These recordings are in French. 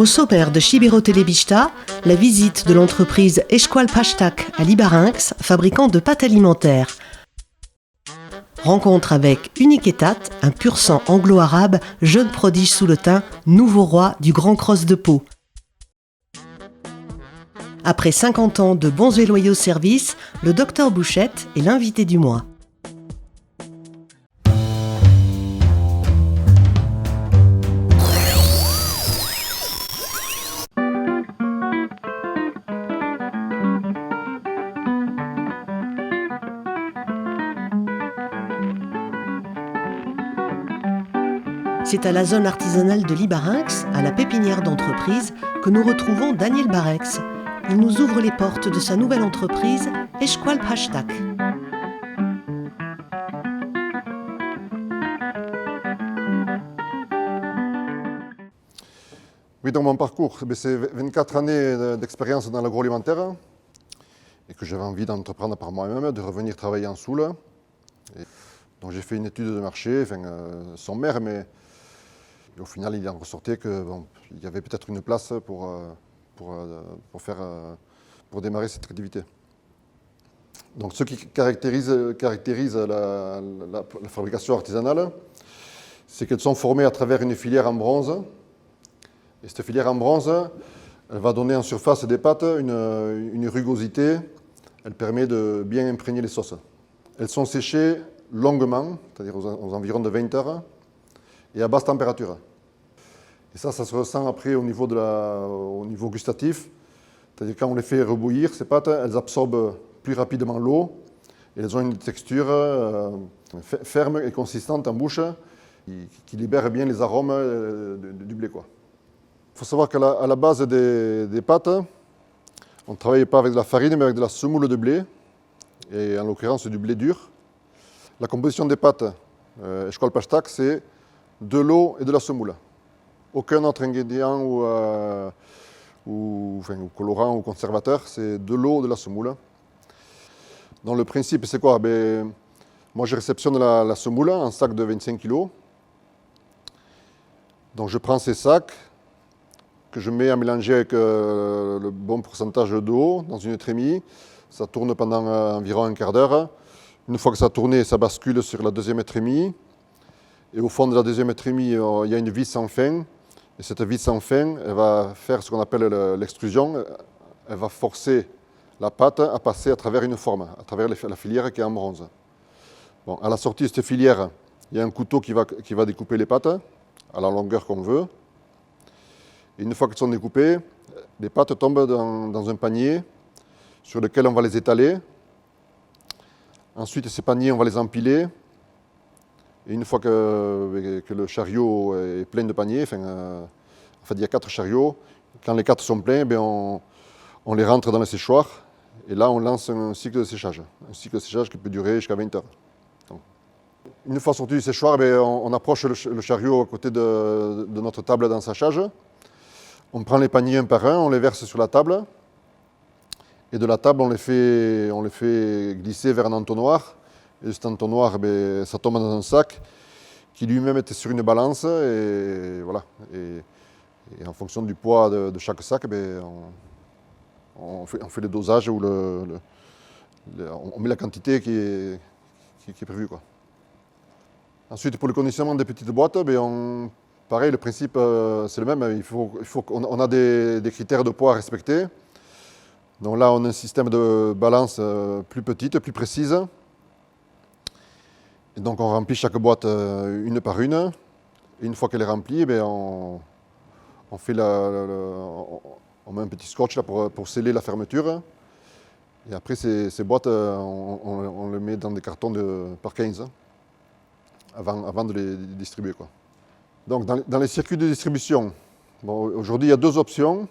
Au sommaire de Chibiro Telebista, la visite de l'entreprise Esqual Pastak à Libarinx, fabricant de pâtes alimentaires. Rencontre avec Uniketat, un pur sang anglo-arabe, jeune prodige sous le teint, nouveau roi du Grand Cross de Pau. Après 50 ans de bons et loyaux services, le docteur Bouchette est l'invité du mois. C'est à la zone artisanale de Libarinx, à la pépinière d'entreprise, que nous retrouvons Daniel Barex. Il nous ouvre les portes de sa nouvelle entreprise, Esqual Pastak. Oui, dans mon parcours, c'est 24 années d'expérience dans l'agroalimentaire et que j'avais envie d'entreprendre par moi-même, de revenir travailler en Soule. Donc j'ai fait une étude de marché, sommaire, mais au final il en ressortait qu'il y avait peut-être une place pour démarrer cette activité. Donc ce qui caractérise la fabrication artisanale, c'est qu'elles sont formées à travers une filière en bronze. Et cette filière en bronze, elle va donner en surface des pâtes une rugosité. Elle permet de bien imprégner les sauces. Elles sont séchées longuement, c'est-à-dire aux environs de 20 heures, et à basse température. Et ça se ressent après au niveau gustatif. C'est-à-dire quand on les fait rebouillir, ces pâtes, elles absorbent plus rapidement l'eau et elles ont une texture ferme et consistante en bouche qui libère bien les arômes du blé, quoi. Il faut savoir qu'à la base des pâtes, on ne travaille pas avec de la farine, mais avec de la semoule de blé, et en l'occurrence du blé dur. La composition des pâtes Esqual Pastak, c'est de l'eau et de la semoule. Aucun autre ingrédient ou colorant ou conservateur, c'est de l'eau et de la semoule. Donc le principe, c'est quoi? Moi, je réceptionne la semoule en sac de 25 kg. Donc je prends ces sacs que je mets à mélanger avec le bon pourcentage d'eau dans une trémie. Ça tourne pendant environ un quart d'heure. Une fois que ça a tourné, ça bascule sur la deuxième trémie. Et au fond de la deuxième trémie, il y a une vis sans fin. Et cette vis sans fin, elle va faire ce qu'on appelle l'extrusion. Elle va forcer la pâte à passer à travers une forme, à travers la filière qui est en bronze. Bon, à la sortie de cette filière, il y a un couteau qui va découper les pâtes à la longueur qu'on veut. Et une fois qu'elles sont découpées, les pâtes tombent dans un panier sur lequel on va les étaler. Ensuite, ces paniers, on va les empiler. Et une fois que le chariot est plein de paniers, il y a 4 chariots, quand les 4 sont pleins, on les rentre dans le séchoir. Et là, on lance un cycle de séchage. Un cycle de séchage qui peut durer jusqu'à 20 heures. Donc, une fois sorti du séchoir, on approche le chariot à côté de notre table d'ensachage. On prend les paniers un par un, on les verse sur la table. Et de la table, on les fait glisser vers un entonnoir. Et cet entonnoir, ça tombe dans un sac qui lui-même était sur une balance. Et voilà. Et en fonction du poids de chaque sac, on fait le dosage ou on met la quantité qui est prévue, quoi. Ensuite, pour le conditionnement des petites boîtes, pareil, le principe c'est le même. On a des critères de poids à respecter. Donc là, on a un système de balance plus petite, plus précise. Et donc on remplit chaque boîte une par une. Et une fois qu'elle est remplie, on met un petit scotch là pour sceller la fermeture. Et après, ces boîtes, on les met dans des cartons par 15 avant de les distribuer, quoi. Donc dans les circuits de distribution, aujourd'hui il y a 2 options.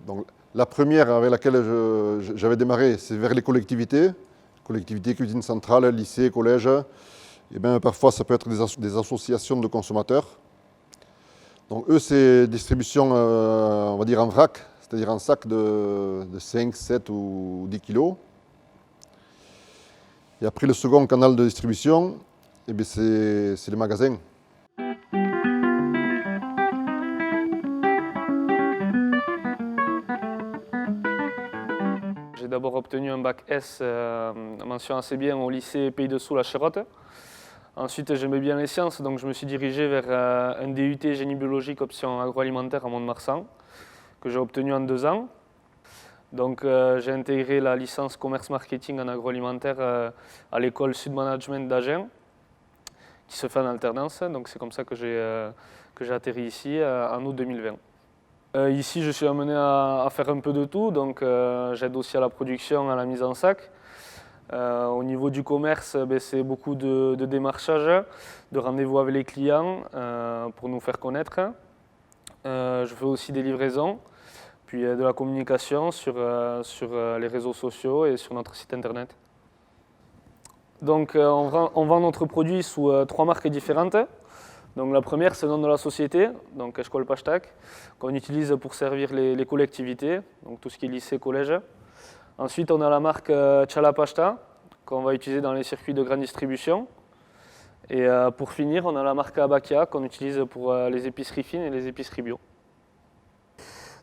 Donc, la première avec laquelle j'avais démarré, c'est vers les collectivités cuisine centrale, lycée, collège. Et parfois ça peut être des associations de consommateurs. Donc eux, c'est distribution, on va dire en vrac, c'est-à-dire en sac de 5, 7 ou 10 kilos. Et après le second canal de distribution, c'est les magasins. d'abord obtenu un bac S, mention assez bien, au lycée Pays de Soule à Chérotte. Ensuite, j'aimais bien les sciences, donc je me suis dirigé vers un DUT génie biologique option agroalimentaire à Mont-de-Marsan, que j'ai obtenu en 2 ans. Donc j'ai intégré la licence commerce marketing en agroalimentaire à l'école Sud Management d'Agen, qui se fait en alternance. Donc c'est comme ça que j'ai atterri ici en août 2020. Ici, je suis amené à faire un peu de tout, donc j'aide aussi à la production, à la mise en sac. Au niveau du commerce, c'est beaucoup de démarchage, de rendez-vous avec les clients pour nous faire connaître. Je fais aussi des livraisons, puis de la communication sur les réseaux sociaux et sur notre site internet. Donc on vend notre produit sous 3 marques différentes. Donc la première, c'est le nom de la société, donc Eshkol Pashtak, qu'on utilise pour servir les collectivités, donc tout ce qui est lycée, collège. Ensuite, on a la marque Chala Pashta, qu'on va utiliser dans les circuits de grande distribution. Et pour finir, on a la marque Abakia, qu'on utilise pour les épiceries fines et les épiceries bio.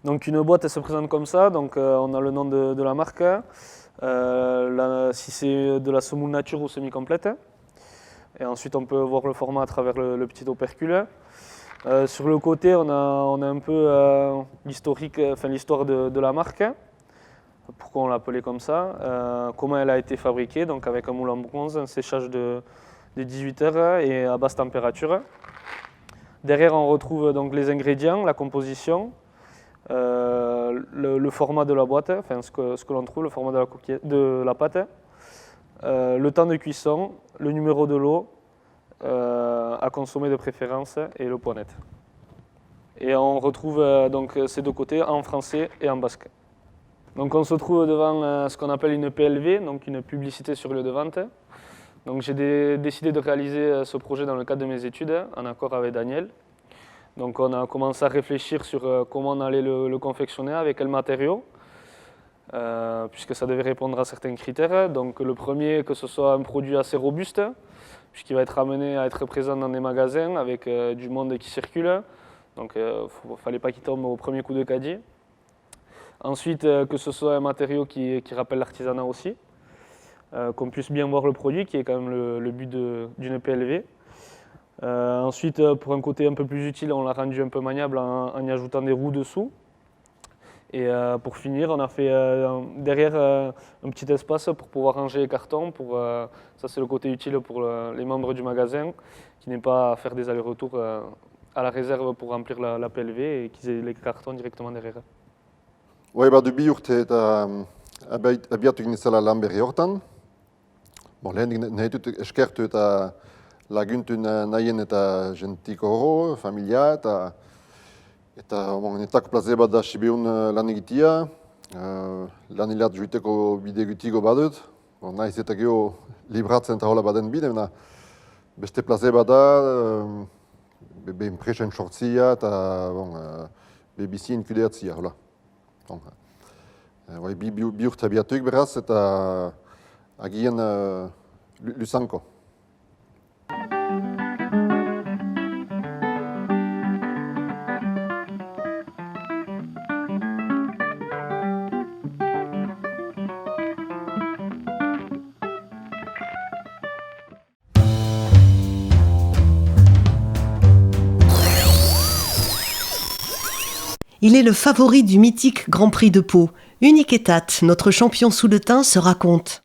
Donc une boîte, elle se présente comme ça, donc on a le nom de la marque, si c'est de la semoule nature ou semi-complète. Et ensuite, on peut voir le format à travers le petit opercule. Sur le côté, on a un peu l'historique, l'histoire de la marque. Pourquoi on l'a appelée comme ça, comment elle a été fabriquée, donc avec un moule en bronze, un séchage de 18 heures et à basse température. Derrière, on retrouve donc les ingrédients, la composition, le format de la boîte, enfin ce que l'on trouve, le format de la pâte, le temps de cuisson, le numéro de l'eau à consommer de préférence et le point net. Et on retrouve donc ces deux côtés en français et en basque. Donc on se trouve devant ce qu'on appelle une PLV, donc une publicité sur lieu de vente. Donc j'ai décidé de réaliser ce projet dans le cadre de mes études, en accord avec Daniel. Donc on a commencé à réfléchir sur comment on allait le confectionner, avec quels matériaux, puisque ça devait répondre à certains critères. Donc le premier, que ce soit un produit assez robuste, puisqu'il va être amené à être présent dans des magasins avec du monde qui circule. Donc il ne fallait pas qu'il tombe au premier coup de caddie. Ensuite, que ce soit un matériau qui rappelle l'artisanat aussi, qu'on puisse bien voir le produit, qui est quand même le but d'une PLV. Ensuite, pour un côté un peu plus utile, on l'a rendu un peu maniable en y ajoutant des roues dessous. Et pour finir, on a fait derrière un petit espace pour pouvoir ranger les cartons. Ça, c'est le côté utile pour les membres du magasin, qui n'aient pas à faire des allers-retours à la réserve pour remplir la PLV et qu'ils aient les cartons directement derrière. Oui, dubi urte eta abiatu ginezala lan berri hortan. Lehen nahi dut eskertu eta laguntun nahien eta gentiko horo, familia, netako plaze bat da Sibiun lan egitea. Lan hilat juiteko bide gutiko badut. Nahiz eta geho libratzen eta hola baden bide, beste plaze bat da, be enpresen sortzia eta be bizien kudeatzia, hola. Bi urte abiatuik beraz eta agian lusanko. Il est le favori du mythique Grand Prix de Pau. Unique étate, notre champion sous le thym se raconte.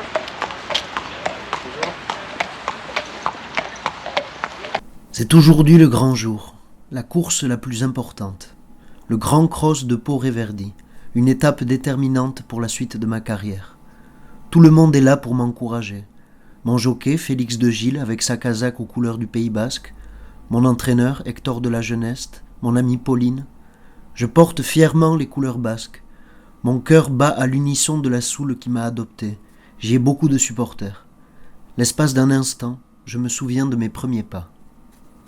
C'est aujourd'hui le grand jour, la course la plus importante. Le Grand Cross de Pau-Réverdy, une étape déterminante pour la suite de ma carrière. Tout le monde est là pour m'encourager. Mon jockey, Félix de Gilles, avec sa casaque aux couleurs du Pays Basque. Mon entraîneur, Hector de la Jeuneste. Mon amie Pauline. Je porte fièrement les couleurs basques. Mon cœur bat à l'unisson de la Soule qui m'a adopté. J'y ai beaucoup de supporters. L'espace d'un instant, je me souviens de mes premiers pas.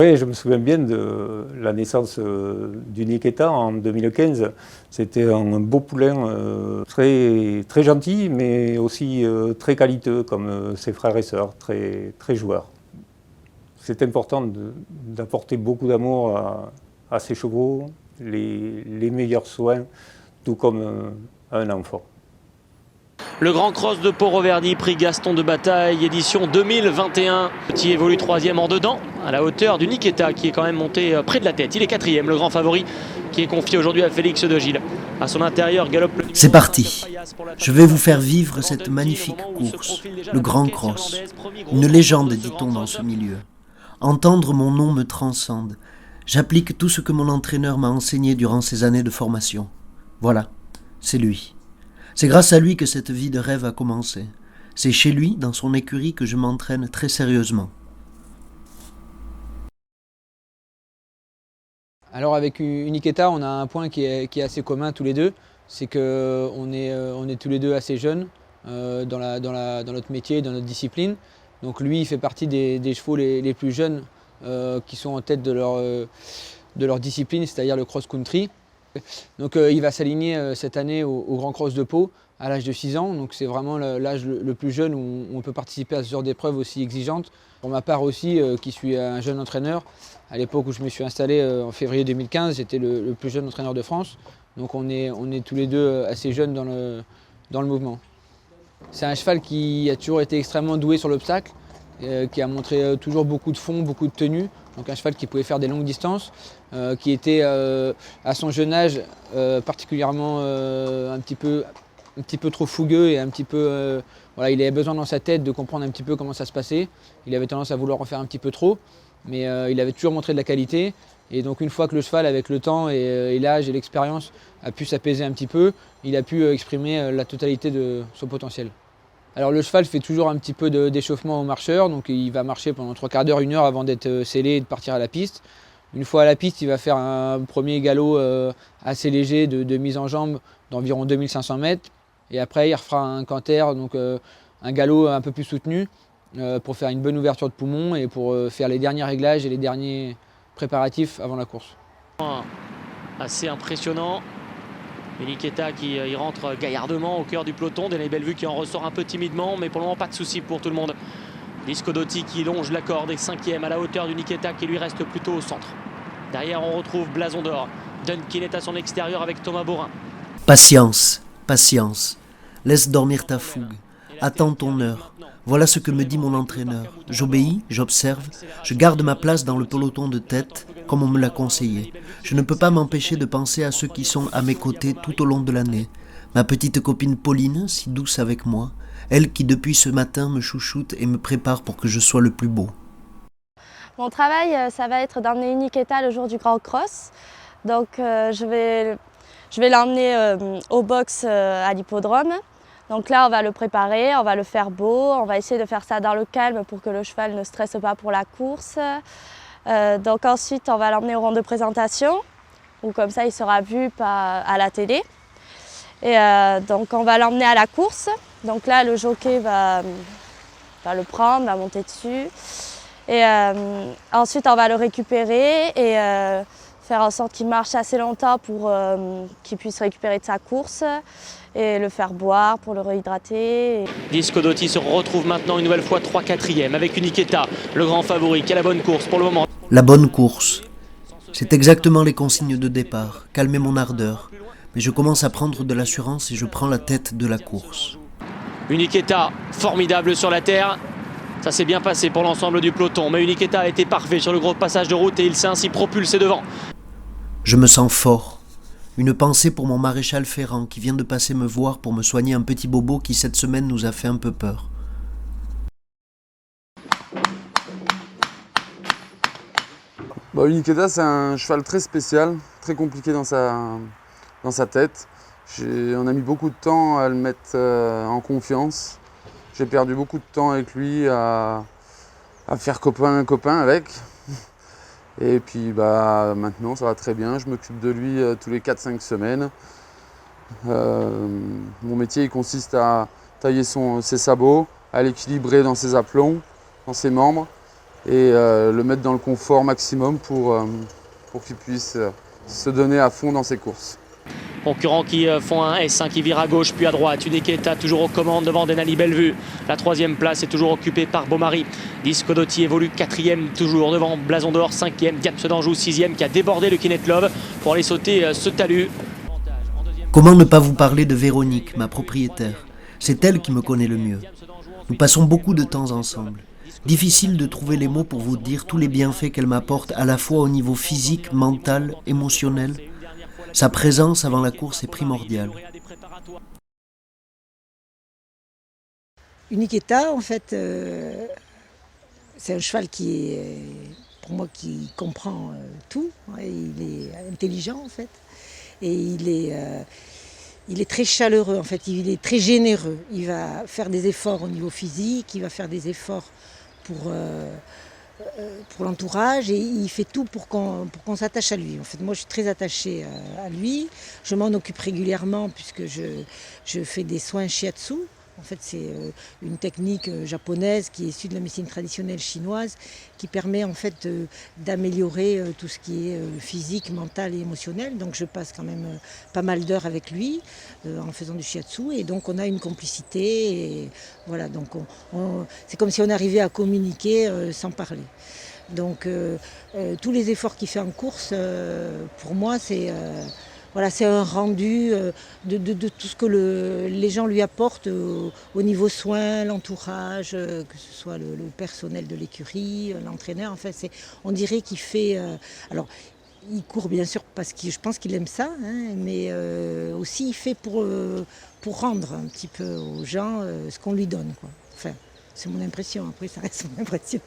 Oui, je me souviens bien de la naissance d'Uniqueta en 2015. C'était un beau poulain très, très gentil, mais aussi très qualiteux, comme ses frères et sœurs, très, très joueurs. C'est important d'apporter beaucoup d'amour à ses chevaux, les meilleurs soins, tout comme un enfant. Le Grand Cross de Port-Roverdy, prix Gaston de Bataille, édition 2021. Petit évolue 3e en dedans, à la hauteur du Niketa qui est quand même monté près de la tête. Il est 4e, le grand favori qui est confié aujourd'hui à Félix de Gilles. À son intérieur, galope le... C'est parti. Je vais vous faire vivre cette magnifique course, le Grand Cross. Une légende, dit-on dans ce milieu. Entendre mon nom me transcende. J'applique tout ce que mon entraîneur m'a enseigné durant ces années de formation. Voilà, c'est lui. C'est grâce à lui que cette vie de rêve a commencé. C'est chez lui, dans son écurie, que je m'entraîne très sérieusement. Alors avec Uniketa, on a un point qui est assez commun tous les deux, c'est qu'on est tous les deux assez jeunes dans notre métier, dans notre discipline. Donc lui, il fait partie des chevaux les plus jeunes qui sont en tête de leur discipline, c'est-à-dire le cross-country. Donc il va s'aligner cette année au Grand Cross de Pau à l'âge de 6 ans. Donc c'est vraiment l'âge le plus jeune où on peut participer à ce genre d'épreuve aussi exigeante. Pour ma part aussi, qui suis un jeune entraîneur, à l'époque où je me suis installé en février 2015, j'étais le plus jeune entraîneur de France. Donc on est tous les deux assez jeunes dans le mouvement. C'est un cheval qui a toujours été extrêmement doué sur l'obstacle, qui a montré toujours beaucoup de fond, beaucoup de tenue. Donc un cheval qui pouvait faire des longues distances, qui était à son jeune âge particulièrement un petit peu trop fougueux et un petit peu... voilà, il avait besoin dans sa tête de comprendre un petit peu comment ça se passait. Il avait tendance à vouloir en faire un petit peu trop, mais il avait toujours montré de la qualité. Et donc une fois que le cheval, avec le temps et l'âge et l'expérience, a pu s'apaiser un petit peu, il a pu exprimer la totalité de son potentiel. Alors le cheval fait toujours un petit peu d'échauffement au marcheur, donc il va marcher pendant 3/4 d'heure, 1 heure avant d'être scellé et de partir à la piste. Une fois à la piste, il va faire un premier galop assez léger de mise en jambe d'environ 2500 mètres. Et après, il refera un canter, donc un galop un peu plus soutenu pour faire une bonne ouverture de poumon et pour faire les derniers réglages et les derniers préparatifs avant la course. Assez impressionnant. Uniketa qui y rentre gaillardement au cœur du peloton. Delahaye Bellevue qui en ressort un peu timidement, mais pour le moment pas de souci pour tout le monde. Disco Dotti qui longe la corde, est 5e à la hauteur d'Uniketa qui lui reste plutôt au centre. Derrière on retrouve Blason d'Or. Dunkin est à son extérieur avec Thomas Borin. Patience, patience. Laisse dormir ta fougue. Attends ton heure. Voilà ce que me dit mon entraîneur. J'obéis, j'observe, je garde ma place dans le peloton de tête, comme on me l'a conseillé. Je ne peux pas m'empêcher de penser à ceux qui sont à mes côtés tout au long de l'année. Ma petite copine Pauline, si douce avec moi, elle qui depuis ce matin me chouchoute et me prépare pour que je sois le plus beau. Mon travail, ça va être d'emmener Uniketa le jour du Grand Cross. Donc je vais l'emmener au box à l'hippodrome. Donc là, on va le préparer, on va le faire beau, on va essayer de faire ça dans le calme pour que le cheval ne stresse pas pour la course. Donc ensuite, on va l'emmener au rond de présentation, où comme ça, il sera vu à la télé. Et donc on va l'emmener à la course. Donc là, le jockey va le prendre, va monter dessus. Et ensuite, on va le récupérer et faire en sorte qu'il marche assez longtemps pour qu'il puisse récupérer de sa course et le faire boire pour le réhydrater. Disco Dotti se retrouve maintenant une nouvelle fois 3/4e avec Uniketa, le grand favori qui a la bonne course pour le moment. La bonne course. C'est exactement les consignes de départ. Calmer mon ardeur. Mais je commence à prendre de l'assurance et je prends la tête de la course. Uniketa, formidable sur la terre. Ça s'est bien passé pour l'ensemble du peloton, mais Uniketa a été parfait sur le gros passage de route et il s'est ainsi propulsé devant. Je me sens fort. Une pensée pour mon maréchal Ferrand qui vient de passer me voir pour me soigner un petit bobo qui cette semaine nous a fait un peu peur. Uniketa, c'est un cheval très spécial, très compliqué dans sa tête. On a mis beaucoup de temps à le mettre en confiance. J'ai perdu beaucoup de temps avec lui à faire copain avec. Et puis maintenant ça va très bien, je m'occupe de lui tous les 4-5 semaines. Mon métier il consiste à tailler ses sabots, à l'équilibrer dans ses aplombs, dans ses membres et le mettre dans le confort maximum pour qu'il puisse se donner à fond dans ses courses. Concurrents qui font un S1 qui vire à gauche puis à droite. Uniketa toujours aux commandes devant Delahaye Bellevue. La 3e place est toujours occupée par Beaumaris. Disco Dotti évolue 4e toujours devant Blason d'Or, 5e. Diaps d'Anjou 6e qui a débordé le Kinet Love pour aller sauter ce talus. Comment ne pas vous parler de Véronique, ma propriétaire? C'est elle qui me connaît le mieux. Nous passons beaucoup de temps ensemble. Difficile de trouver les mots pour vous dire tous les bienfaits qu'elle m'apporte à la fois au niveau physique, mental, émotionnel. Sa présence avant la course est primordiale. Uniqueta, en fait, c'est un cheval qui est, pour moi, qui comprend tout. Il est intelligent, en fait, et il est très chaleureux, en fait. Il est très généreux. Il va faire des efforts au niveau physique, il va faire des efforts pour l'entourage, et il fait tout pour qu'on s'attache à lui. En fait, moi, je suis très attachée à lui. Je m'en occupe régulièrement puisque je fais des soins shiatsu. En fait, c'est une technique japonaise qui est issue de la médecine traditionnelle chinoise qui permet en fait d'améliorer tout ce qui est physique, mental et émotionnel. Donc je passe quand même pas mal d'heures avec lui en faisant du shiatsu, et donc on a une complicité. Et voilà, donc c'est comme si on arrivait à communiquer sans parler. Donc tous les efforts qu'il fait en course, pour moi, c'est un rendu de tout ce que les gens lui apportent au niveau soins, l'entourage, que ce soit le personnel de l'écurie, l'entraîneur. En fait, on dirait qu'il fait... alors, il court bien sûr parce que je pense qu'il aime ça, hein, mais aussi il fait pour rendre un petit peu aux gens ce qu'on lui donne, quoi. Enfin, c'est mon impression, après ça reste mon impression.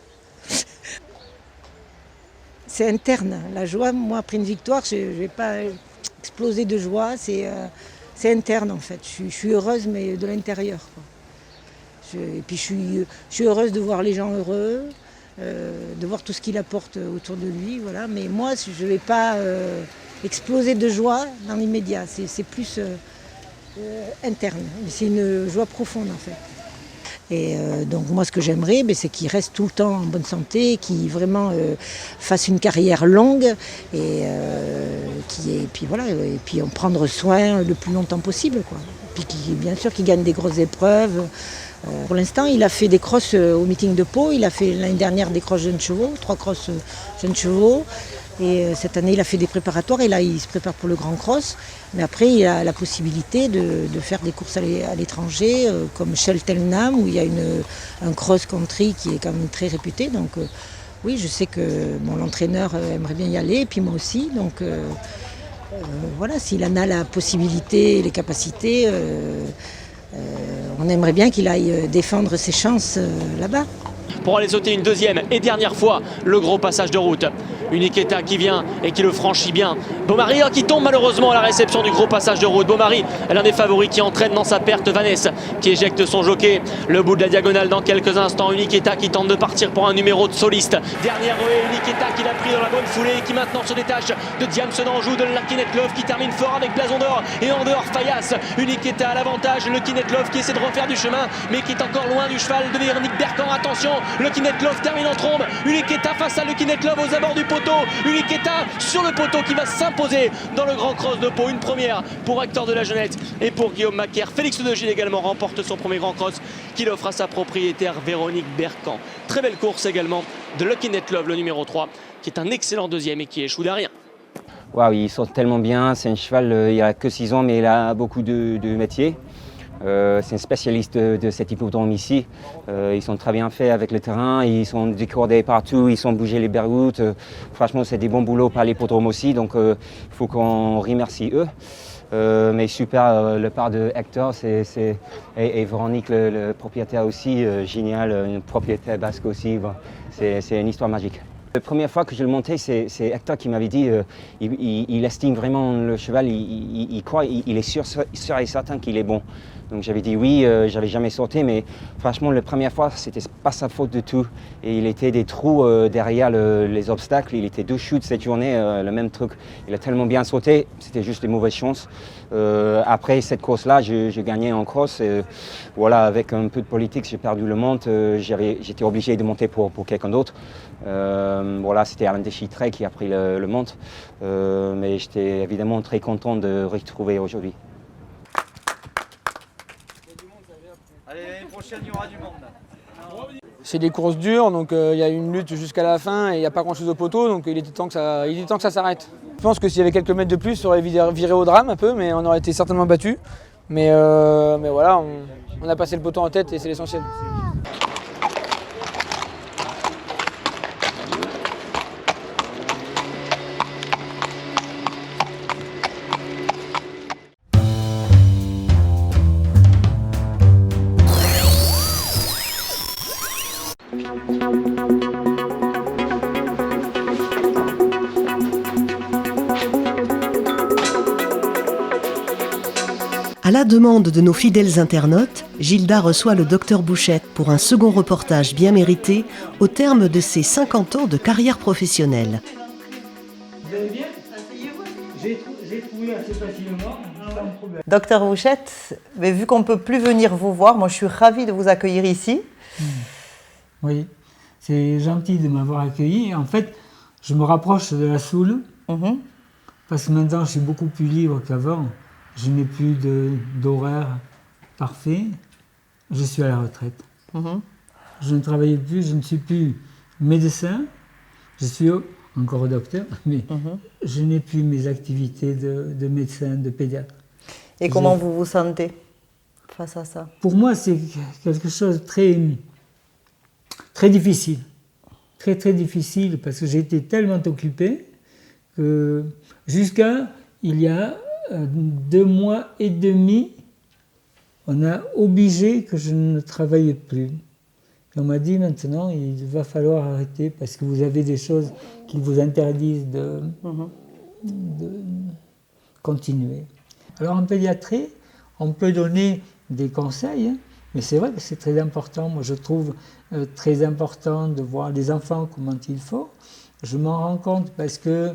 C'est interne, la joie. Moi, après une victoire, je ne vais pas exploser de joie, c'est interne en fait. Je suis heureuse, mais de l'intérieur, quoi. Et puis je suis heureuse de voir les gens heureux, de voir tout ce qu'il apporte autour de lui, voilà. Mais moi, je ne vais pas exploser de joie dans l'immédiat. C'est plus interne. C'est une joie profonde en fait. Et donc moi, ce que j'aimerais, c'est qu'il reste tout le temps en bonne santé, qu'il vraiment fasse une carrière longue, et puis voilà, et puis en prendre soin le plus longtemps possible, quoi. Puis bien sûr qu'il gagne des grosses épreuves. Pour l'instant, il a fait des crosses au meeting de Pau. Il a fait l'année dernière des crosses jeunes chevaux, 3 crosses jeunes chevaux. Et cette année, il a fait des préparatoires, et là, il se prépare pour le grand cross. Mais après, il a la possibilité de faire des courses à l'étranger, comme Cheltenham, où il y a un cross-country qui est quand même très réputé. Donc oui, je sais que l'entraîneur aimerait bien y aller, et puis moi aussi. Donc voilà, s'il en a la possibilité et les capacités, on aimerait bien qu'il aille défendre ses chances là-bas. Pour aller sauter une deuxième et dernière fois le gros passage de route. Uniqueta qui vient et qui le franchit bien. Beaumaris qui tombe malheureusement à la réception du gros passage de route. Beaumaris, l'un des favoris qui entraîne dans sa perte Vanessa, qui éjecte son jockey. Le bout de la diagonale dans quelques instants. Uniqueta qui tente de partir pour un numéro de soliste. Dernière Uniqueta qui l'a pris dans la bonne foulée et qui maintenant se détache de Diamson Anjou, de Lucky Net Love qui termine fort avec Blason d'Or, et en dehors Fayas. Uniqueta à l'avantage. Lucky Net Love qui essaie de refaire du chemin, mais qui est encore loin du cheval de Véronique Bercan. Attention, Lucky Net Love termine en trombe. Uniqueta face à Lucky Net Love aux abords du poteau. Uniqueta sur le poteau qui va s'imposer dans le grand cross de Pau. Une première pour Hector de la Jeunette et pour Guillaume Macaire. Félix de Gilles également remporte son premier grand cross qu'il offre à sa propriétaire Véronique Bercan. Très belle course également de Lucky Net Love, le numéro 3, qui est un excellent deuxième et qui échoue derrière. Waouh, il saute tellement bien. C'est un cheval, il a que 6 ans, mais il a beaucoup de métiers. C'est un spécialiste de cet hippodrome ici. Ils sont très bien faits avec le terrain, ils sont décordés partout, ils sont bougés les berroutes. Franchement, c'est des bons boulots par l'hippodrome aussi, donc il faut qu'on remercie eux. Mais super, le part de Hector et Véronique, le propriétaire aussi, génial, une propriétaire basque aussi. Bon, c'est une histoire magique. La première fois que je le montais, c'est Hector qui m'avait dit il estime vraiment le cheval, il croit, il est sûr et certain qu'il est bon. Donc j'avais dit oui, j'avais jamais sauté, mais franchement la première fois c'était pas sa faute du tout. Et il était des trous derrière les obstacles, il était 2 chutes cette journée, le même truc. Il a tellement bien sauté, c'était juste des mauvaises chances. Après cette course-là, j'ai gagné en cross. Voilà, avec un peu de politique, j'ai perdu le monte, j'étais obligé de monter pour quelqu'un d'autre. Voilà, c'était Alain Deschitray qui a pris le monte, mais j'étais évidemment très content de retrouver aujourd'hui. Allez, l'année prochaine, il y aura du monde. C'est des courses dures, donc il y a une lutte jusqu'à la fin et il n'y a pas grand chose au poteau, donc il était temps que ça s'arrête. Je pense que s'il y avait quelques mètres de plus, ça aurait viré au drame un peu, mais on aurait été certainement battu. Mais voilà, on a passé le peloton en tête et c'est l'essentiel. À la demande de nos fidèles internautes, Gilda reçoit le docteur Bouchette pour un second reportage bien mérité au terme de ses 50 ans de carrière professionnelle. Vous allez bien? Asseyez-vous. J'ai trouvé assez facilement, pas de problème. Docteur Bouchette, mais vu qu'on ne peut plus venir vous voir, moi je suis ravie de vous accueillir ici. Oui, c'est gentil de m'avoir accueilli. En fait, je me rapproche de la Soule, parce que maintenant je suis beaucoup plus libre qu'avant. Je n'ai plus d'horaire parfait. Je suis à la retraite. Je ne travaille plus, je ne suis plus médecin. Je suis encore docteur, mais je n'ai plus mes activités de médecin, de pédiatre. Et comment vous vous sentez face à ça? Pour moi, c'est quelque chose de très difficile. Très difficile, parce que j'ai été tellement occupé que jusqu'à il y a 2 mois et demi, on a obligé que je ne travaille plus. Et on m'a dit maintenant, il va falloir arrêter parce que vous avez des choses qui vous interdisent de continuer. Alors en pédiatrie, on peut donner des conseils, mais c'est vrai que c'est très important. Moi, je trouve très important de voir les enfants comment il faut. Je m'en rends compte parce que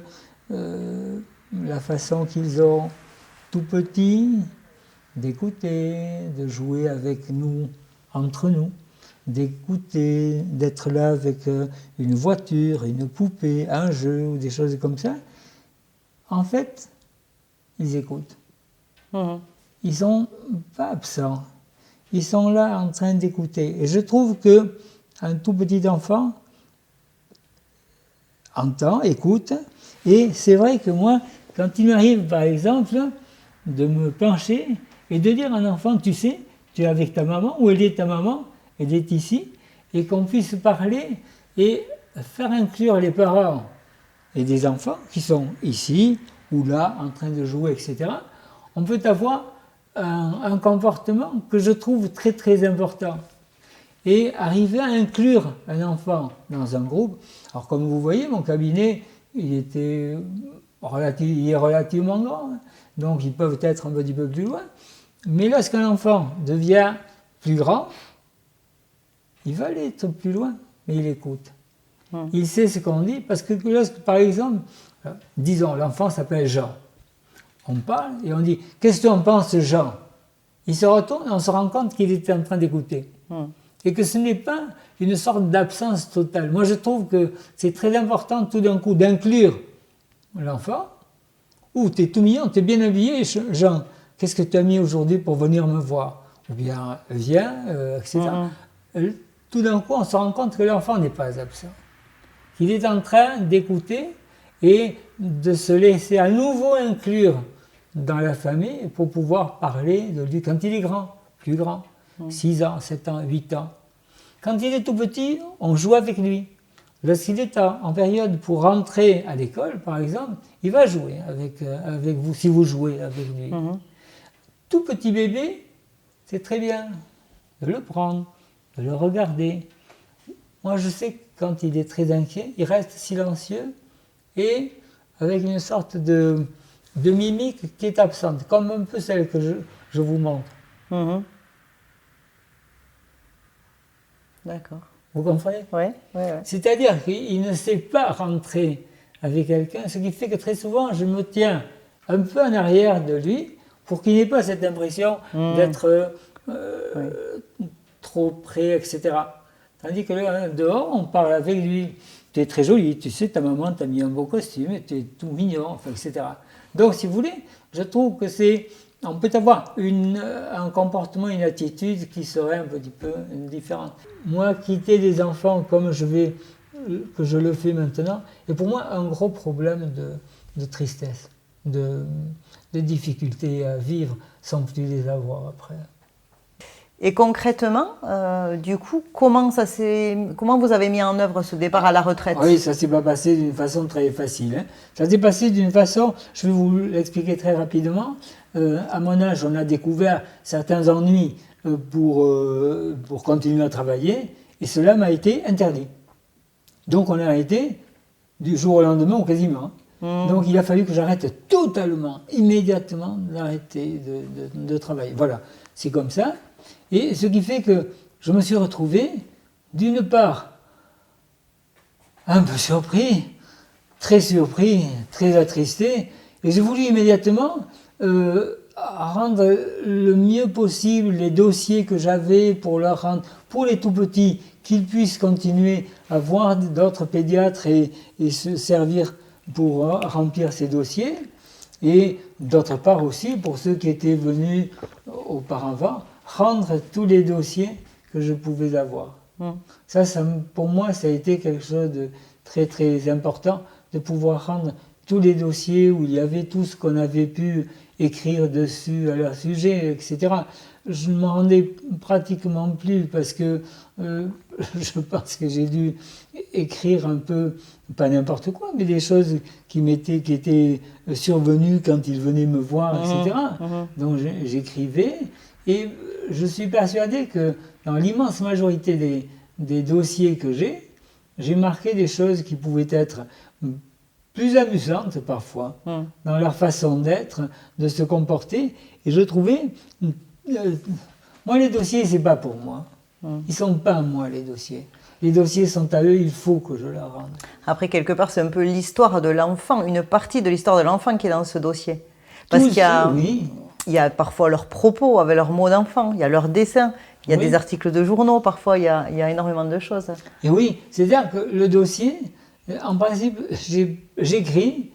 la façon qu'ils ont, tout petits, d'écouter, de jouer avec nous, entre nous, d'écouter, d'être là avec une voiture, une poupée, un jeu ou des choses comme ça, en fait, ils écoutent. Ils sont pas absents. Ils sont là en train d'écouter. Et je trouve qu'un tout petit enfant entend, écoute, et c'est vrai que moi, quand il m'arrive, par exemple, de me pencher et de dire à un enfant, tu sais, tu es avec ta maman, où elle est ta maman, elle est ici, et qu'on puisse parler et faire inclure les parents et des enfants qui sont ici ou là, en train de jouer, etc. On peut avoir un comportement que je trouve très important. Et arriver à inclure un enfant dans un groupe. Alors comme vous voyez, mon cabinet, il est relativement grand, donc ils peuvent être un petit peu plus loin. Mais lorsqu'un enfant devient plus grand, il va aller être plus loin, mais il écoute. Il sait ce qu'on dit, parce que lorsque, par exemple, disons, l'enfant s'appelle Jean. On parle et on dit « Qu'est-ce que tu en penses, Jean ?» Il se retourne et on se rend compte qu'il était en train d'écouter. Et que ce n'est pas une sorte d'absence totale. Moi, je trouve que c'est très important tout d'un coup d'inclure l'enfant. « Ouh, t'es tout mignon, t'es bien habillé, Jean. Qu'est-ce que tu as mis aujourd'hui pour venir me voir ?» Ou bien « Viens, etc. » Tout d'un coup, on se rend compte que l'enfant n'est pas absent. Qu'il est en train d'écouter et de se laisser à nouveau inclure dans la famille pour pouvoir parler de lui quand il est grand, plus grand, 6 ans, 7 ans, 8 ans. Quand il est tout petit, on joue avec lui. Lorsqu'il est en période pour rentrer à l'école, par exemple, il va jouer avec vous, si vous jouez avec lui. Tout petit bébé, c'est très bien de le prendre, de le regarder. Moi, je sais que quand il est très inquiet, il reste silencieux et avec une sorte de mimique qui est absente, comme un peu celle que je vous montre. D'accord. Vous comprenez? Oui. C'est-à-dire qu'il ne sait pas rentrer avec quelqu'un, ce qui fait que très souvent, je me tiens un peu en arrière de lui pour qu'il n'ait pas cette impression d'être trop près, etc. Tandis que là, dehors, on parle avec lui. Tu es très jolie, tu sais, ta maman t'a mis un beau costume, tu es tout mignon, enfin, etc. Donc, si vous voulez, je trouve que on peut avoir un comportement, une attitude qui serait un petit peu différente. Moi, quitter des enfants comme que je le fais maintenant, est pour moi un gros problème de tristesse, de difficultés à vivre sans plus les avoir après. Et concrètement, du coup, comment vous avez mis en œuvre ce départ à la retraite? Oui, ça ne s'est pas passé d'une façon très facile. Hein. Ça s'est passé d'une façon, je vais vous l'expliquer très rapidement. À mon âge, on a découvert certains ennuis pour continuer à travailler, et cela m'a été interdit. Donc on a arrêté du jour au lendemain ou quasiment. Donc il a fallu que j'arrête totalement, immédiatement, d'arrêter de travailler. Voilà, c'est comme ça. Et ce qui fait que je me suis retrouvé, d'une part, un peu surpris, très attristé, et j'ai voulu immédiatement rendre le mieux possible les dossiers que j'avais pour leur rendre, pour les tout petits, qu'ils puissent continuer à voir d'autres pédiatres et se servir pour remplir ces dossiers, et d'autre part aussi pour ceux qui étaient venus auparavant, rendre tous les dossiers que je pouvais avoir. Ça, pour moi, ça a été quelque chose de très très important, de pouvoir rendre tous les dossiers où il y avait tout ce qu'on avait pu écrire dessus à leur sujet, etc. Je ne m'en rendais pratiquement plus parce que je pense que j'ai dû écrire un peu, pas n'importe quoi, mais des choses qui étaient survenues quand ils venaient me voir, etc. Donc j'écrivais, et je suis persuadé que dans l'immense majorité des dossiers que j'ai marqué des choses qui pouvaient être plus amusantes parfois, dans leur façon d'être, de se comporter. Et je trouvais, moi les dossiers, c'est pas pour moi. Ils sont pas à moi, les dossiers. Les dossiers sont à eux, il faut que je leur rende. Après, quelque part, c'est un peu l'histoire de l'enfant, une partie de l'histoire de l'enfant qui est dans ce dossier. Parce qu'il y a parfois leurs propos avec leurs mots d'enfant, il y a leurs dessins, il y a des articles de journaux, parfois il y a énormément de choses. Et oui, c'est-à-dire que le dossier, en principe, j'écris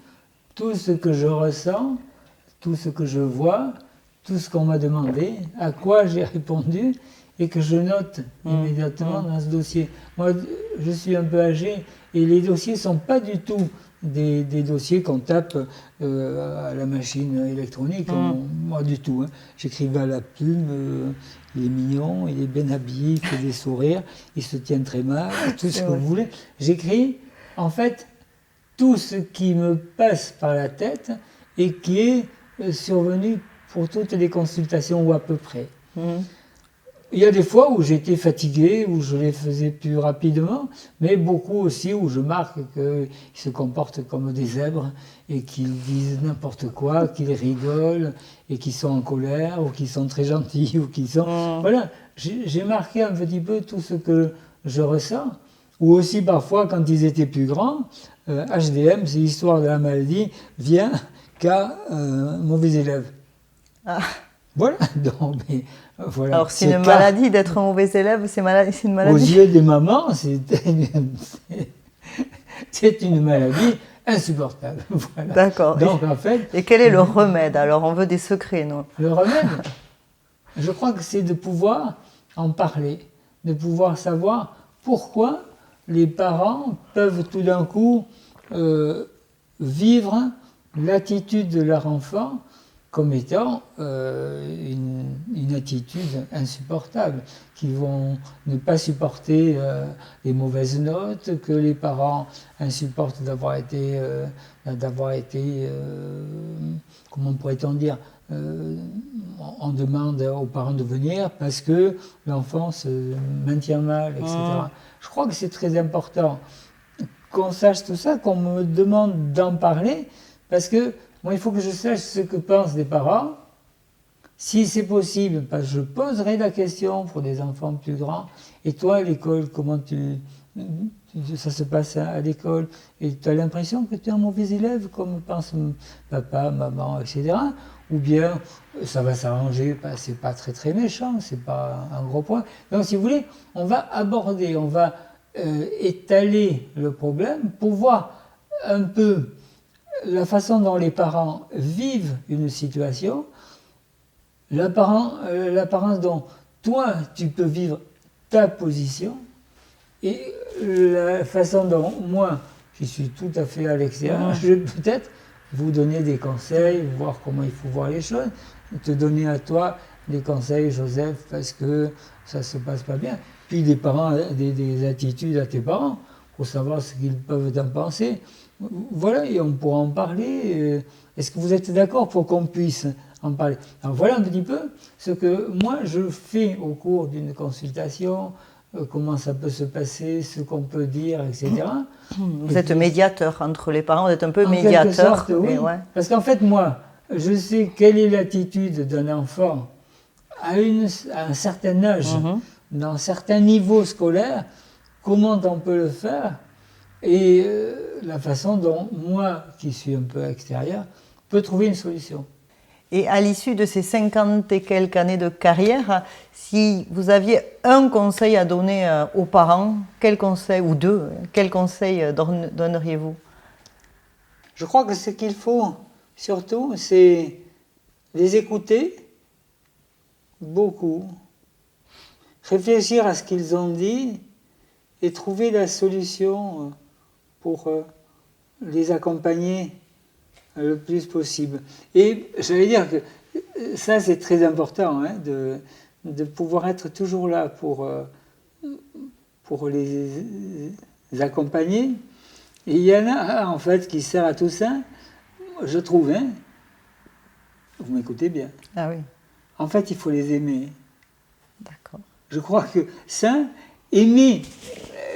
tout ce que je ressens, tout ce que je vois, tout ce qu'on m'a demandé, à quoi j'ai répondu, et que je note immédiatement dans ce dossier. Moi, je suis un peu âgé, et les dossiers ne sont pas du tout des dossiers qu'on tape à la machine électronique, moi du tout. Hein. J'écrivais à la plume, il est mignon, il est bien habillé, il fait des sourires, il se tient très mal, tout ce que vous voulez. J'écris, en fait, tout ce qui me passe par la tête et qui est survenu pour toutes les consultations, ou à peu près. Il y a des fois où j'étais fatigué, où je les faisais plus rapidement, mais beaucoup aussi où je marque qu'ils se comportent comme des zèbres et qu'ils disent n'importe quoi, qu'ils rigolent et qu'ils sont en colère ou qu'ils sont très gentils ou qu'ils sont... Voilà, j'ai marqué un petit peu tout ce que je ressens. Ou aussi parfois, quand ils étaient plus grands, HDM, c'est l'histoire de la maladie, vient qu'à mauvais élève. Voilà, donc, mais, voilà. Alors c'est une maladie d'être un mauvais élève, c'est une maladie. Aux yeux des mamans, c'est une maladie insupportable. Voilà. D'accord. Donc en fait. Et quel est le remède? Alors on veut des secrets, nous. Le remède, je crois que c'est de pouvoir en parler, de pouvoir savoir pourquoi les parents peuvent tout d'un coup vivre l'attitude de leur enfant comme étant une attitude insupportable, qui vont ne pas supporter les mauvaises notes, que les parents insupportent d'avoir été comment pourrait-on dire, on demande aux parents de venir parce que l'enfant se maintient mal, etc. Je crois que c'est très important qu'on sache tout ça, qu'on me demande d'en parler, parce que moi, il faut que je sache ce que pensent les parents. Si c'est possible, parce que je poserai la question pour des enfants plus grands. Et toi, à l'école, comment ça se passe à l'école? Et tu as l'impression que tu es un mauvais élève, comme pense papa, maman, etc. Ou bien, ça va s'arranger, c'est pas très très méchant, c'est pas un gros point. Donc, si vous voulez, on va aborder, on va étaler le problème pour voir un peu la façon dont les parents vivent une situation, l'apparence dont toi tu peux vivre ta position, et la façon dont moi, je suis tout à fait à l'extérieur, je vais peut-être vous donner des conseils, voir comment il faut voir les choses, te donner à toi des conseils, Joseph, parce que ça ne se passe pas bien. Puis des parents, des attitudes à tes parents, pour savoir ce qu'ils peuvent en penser. Voilà, et on pourra en parler. Est-ce que vous êtes d'accord pour qu'on puisse en parler? Alors voilà un petit peu ce que moi je fais au cours d'une consultation, comment ça peut se passer, ce qu'on peut dire, etc. Vous êtes médiateur entre les parents, vous êtes un peu médiateur. Sorte, oui. Ouais. Parce qu'en fait, moi, je sais quelle est l'attitude d'un enfant à un certain âge, dans certains niveaux scolaires, comment on peut le faire, et la façon dont moi, qui suis un peu extérieur, peux trouver une solution. Et à l'issue de ces 50 et quelques années de carrière, si vous aviez un conseil à donner aux parents, quel conseil, ou deux, quel conseil donneriez-vous? Je crois que ce qu'il faut, surtout, c'est les écouter beaucoup, réfléchir à ce qu'ils ont dit et trouver la solution pour les accompagner le plus possible. Et j'allais dire que ça, c'est très important, hein, de pouvoir être toujours là pour les accompagner. Et il y en a, en fait, qui sert à tout ça, je trouve, hein, vous m'écoutez bien. Ah oui. En fait, il faut les aimer. D'accord. Je crois que ça, aimer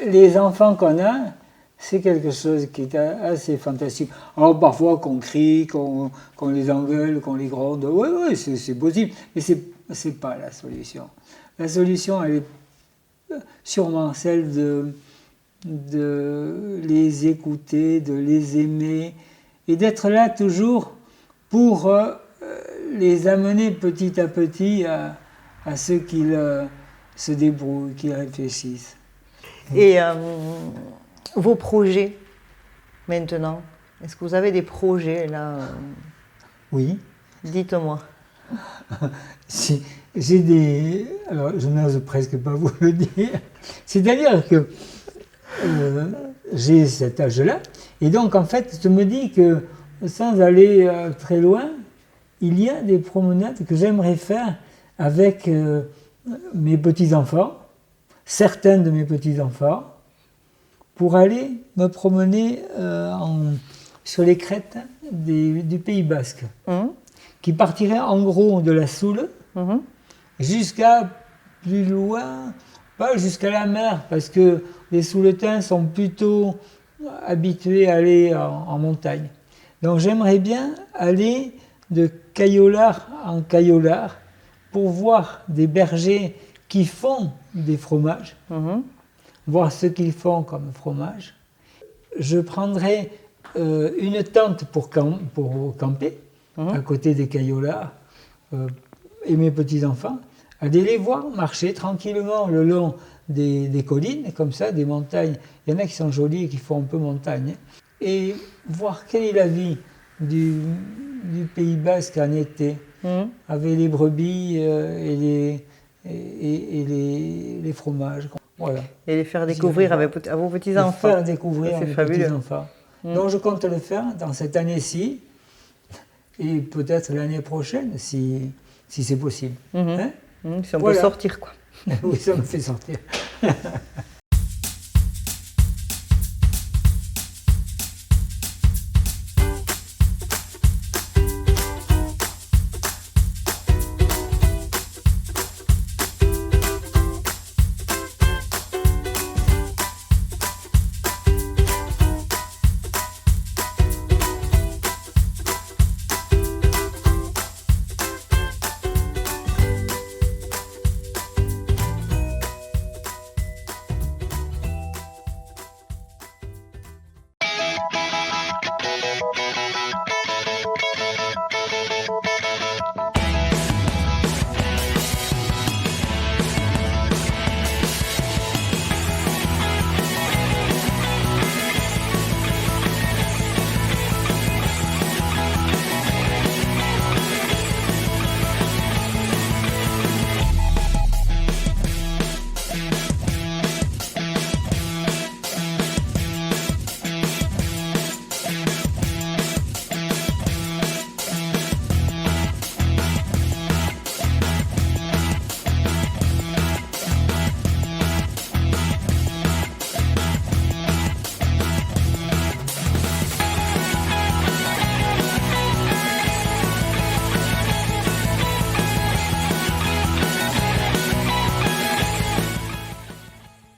les enfants qu'on a, c'est quelque chose qui est assez fantastique. Alors parfois qu'on crie, qu'on les engueule, qu'on les gronde, oui, c'est possible, mais c'est pas la solution. La solution, elle est sûrement celle de les écouter, de les aimer, et d'être là toujours pour les amener petit à petit à ce qu'ils se débrouillent, qu'ils réfléchissent. Et vos projets, maintenant, est-ce que vous avez des projets, là Oui. Dites-moi. J'ai des... Alors, je n'ose presque pas vous le dire. C'est-à-dire que j'ai cet âge-là, et donc, en fait, je me dis que, sans aller très loin, il y a des promenades que j'aimerais faire avec mes petits-enfants, certains de mes petits-enfants, pour aller me promener sur les crêtes du Pays Basque, qui partiraient en gros de la Soule jusqu'à plus loin, pas jusqu'à la mer, parce que les Souletins sont plutôt habitués à aller en montagne. Donc j'aimerais bien aller de caillolard en caillolard pour voir des bergers qui font des fromages, voir ce qu'ils font comme fromage. Je prendrai une tente pour camper, à côté des caillolards, et mes petits-enfants, aller les voir marcher tranquillement le long des collines, comme ça, des montagnes. Il y en a qui sont jolies et qui font un peu montagne. Et voir quelle est la vie du Pays Basque en été, avec les brebis et les fromages. Voilà. Et les faire découvrir à vos petits-enfants. Les faire découvrir à mes petits-enfants. Donc je compte le faire dans cette année-ci, et peut-être l'année prochaine, si c'est possible. Si on peut sortir, quoi. Oui, ça me fait sortir.